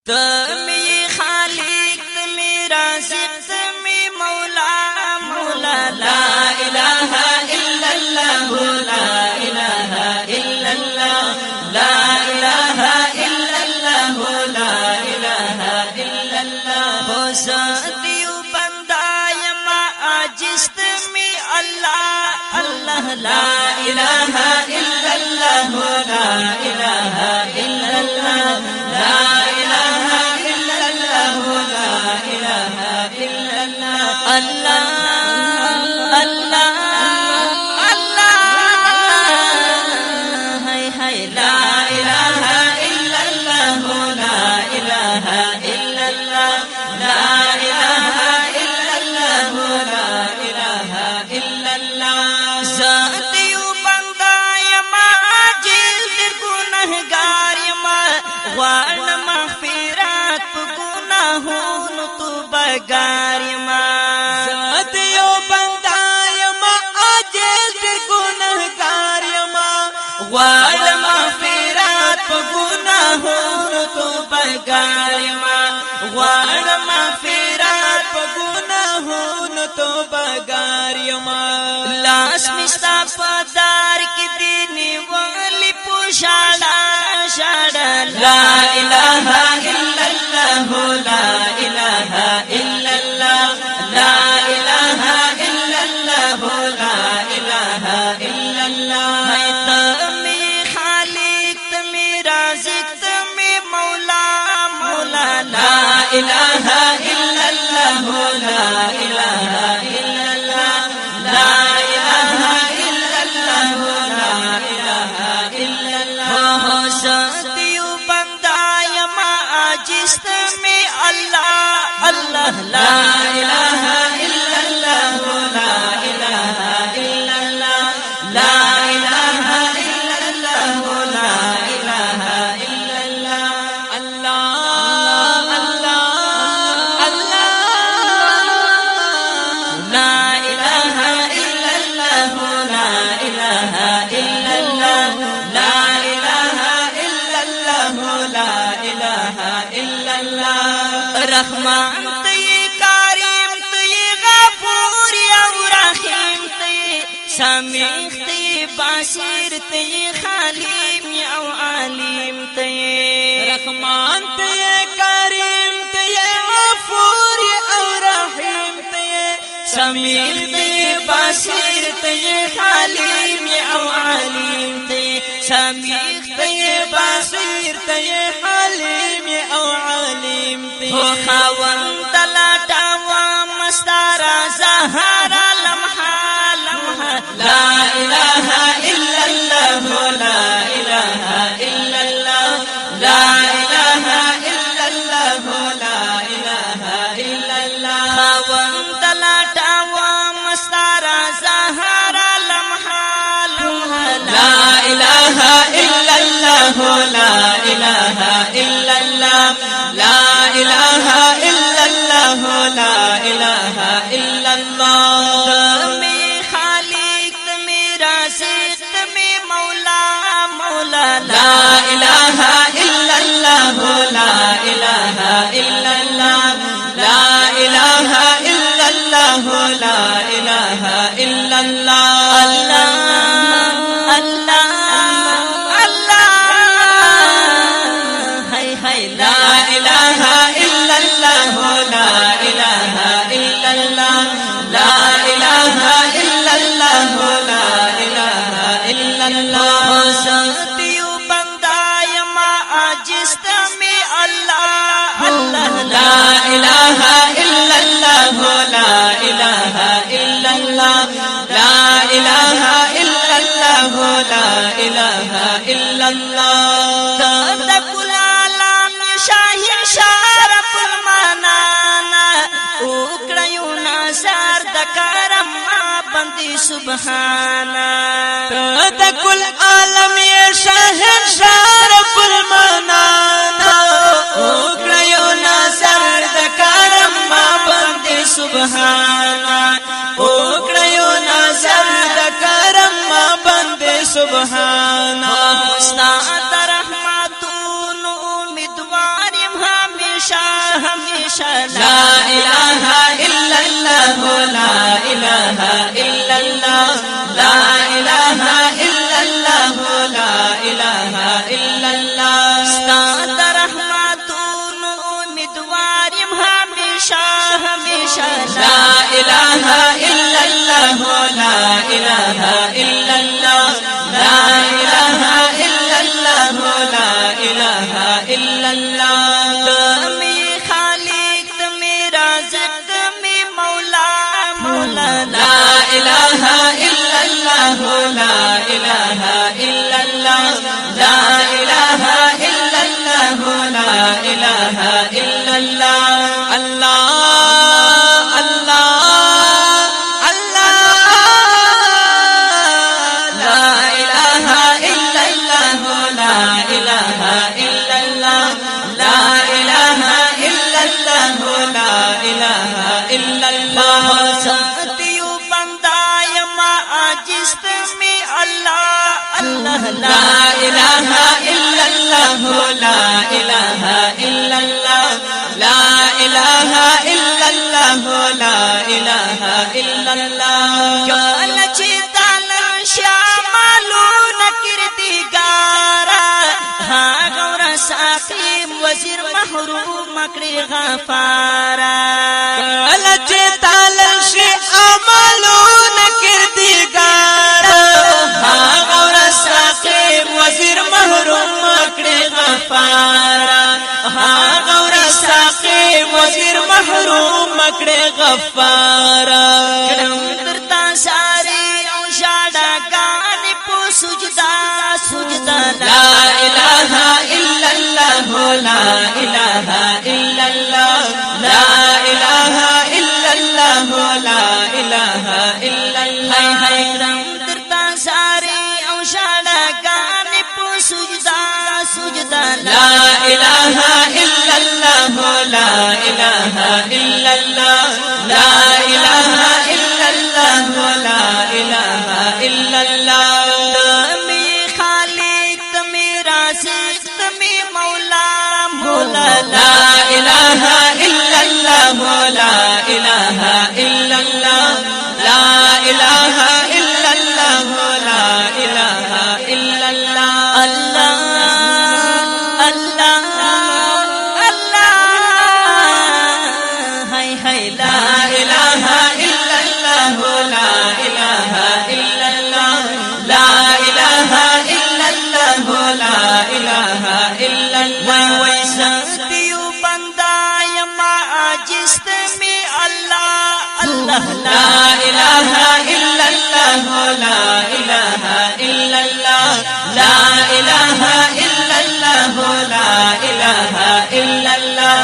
تمی خالق تمی رازق تمی مولا مولا لا الہ الا اللہ لا الہ الا اللہ لا الہ الا اللہ لا الہ الا اللہ ہو ساتیو بندہ یما عاجز تمی اللہ اللہ لا الہ الا اللہ لا الہ الا اللہ لا Allah Allah Allah hay hay la ilaha illallah la ilaha illallah la ilaha illallah la ilaha illallah zatiyu banda yama ajiz dir gunahgar yama wan maghfirat gunahun tu bagar yama وال مغفرات پگناہون تو بگارما وال مغفرات پگناہون تو بگارما لاس مستا پدار کی دینی والی پوشاڑا شاڑا لا الہ الا اللہ لا الہ الا اللہ لا الہ الا اللہ لا الہ الا اللہ لا الہ الا اللہ لا الہ الا اللہ لا الہ الا اللہ لا الہ الا اللہ ہو ساتیو بندہ یما عاجز تمی اللہ اللہ لا الہ الا اللہ لا الہ الا اللہ لا الہ الا اللہ لا الہ الا اللہ اللہ رحمان تی کریم تی غفور یا رحیم تی سمیع تی بصیر تی خلیم یا علیم تی رحمان تی کریم تی غفور یا رحیم تی سمیع تی بصیر تی خلیم یا علیم تی سمیع تی بصیر تی حلیم یا علیم تی خوند لاتا و مستارا زهرا لمحا لمحا لا الہ الا اللہ لا الہ الا اللہ لا الہ الا اللہ لا الہ الا اللہ خوند لاتا و مستارا زهرا لمحا لمحا لا الہ الا اللہ لا الہ الا اللہ لا الہ الا اللہ لا الہ الا اللہ تمی خالق تمی رازق تمی مولا مولا لا الہ الا اللہ لا الہ الا اللہ لا الہ الا اللہ لا الہ الا اللہ اللہ اللہ اللہ ہے ہے لا الہ الا اللہ لا الہ الا اللہ لا الہ الا اللہ لا الہ الا اللہ ساتیو بندہ یما عاجز تمی اللہ اللہ لا الہ الا اللہ لا الہ الا اللہ لا الہ الا اللہ لا الہ الا اللہ تدکل عالم شاہن شارف المنانا اکڑیو نظر دکرم بندی سبحانا تدکل عالم شاہن شارف المنانا اکڑیو نظر دکرم بندی سبحانا اکڑیو نظر دکرم بندی سبحانا مستعد رحمتون امیدوار हमेशा हमेशा ला इलाहा इल्लल्लाह ला इलाहा इल्लल्लाह ला इलाहा इल्लल्लाह ला इलाहा इल्लल्लाह स्ताद रहमतुन उम्मीदवारिम हमेशा हमेशा ला इलाहा इल्लल्लाह ला इलाहा इल्लल्लाह ला इलाहा इल्लल्लाह ला इलाहा इल्लल्लाह तमी खालिक तमी राज़िक तमी मौला मौला ला इलाहा इल्लल्लाह ला इलाहा इल्लल्लाह ला इलाहा इल्लल्लाह ला इलाहा इल्लल्लाह अल्लाह अल्लाह अल्लाह ला इलाहा इल्लल्लाह ला इलाहा इल्लल्लाह ला इलाहा इल्लल्लाह ला इलाहा इल्लल्लाह सतियु बंदाय मा आजिज़ तमी अल्लाह अल्लाह ला इलाहा इल्लल्लाह ला इलाहा इल्लल्लाह ला इलाहा इल्लल्लाह ला इलाहा इल्लल्लाह कल चितल श्यामलु नकिरदिगारा हा गौरा साकीम वजीर महरूम मकड़ी गफारा कल चितल श्यामलु नकिरदिगारा हा गौरा साकीम वजीर महरूम मकड़ी गफारा हा गौरा साकीम वजीर महरूम मकड़ी गफारा करता सारी औशाड़ा गाने पो सुजदा सुजदा ला इलाहा इल्लल्लाह ला इलाहा इल्लल्लाह ला इलाहा इल्लल्लाह ला इलाहा इल्लल्लाह हाय रम करता सारी औशाड़ा गाने पो सुजदा सुजदा ला इलाहा इल्लल्लाह ला इलाहा इल्लल्लाह ला इलाहा इल्लल्लाह ला इलाहा इल्लल्लाह तमी खालिक तमी राज़िक तमी मौला मौला ला इलाहा इल्लल्लाह ला इलाहा इल्लल्लाह ला इलाहा इल्लल्लाह ला इलाहा इल्लल्लाह अल्लाह अल्लाह अल्लाह हाय हाय ला ला इलाहा इल्लल्लाह ला इलाहा इल्लल्लाह ला इलाहा इल्लल्लाह ला इलाहा इल्लल्लाह वै सतियु बंदाय मा आजिज़ तमी अल्लाह अल्लाह ला इलाहा इल्लल्लाह ला इलाहा इल्लल्लाह ला इलाहा इल्लल्लाह ला इलाहा इल्लल्लाह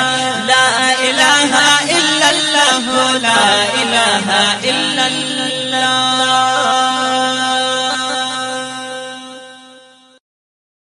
ला इलाहा इल्लल्लाह ला इलाहा इल्लल्लाह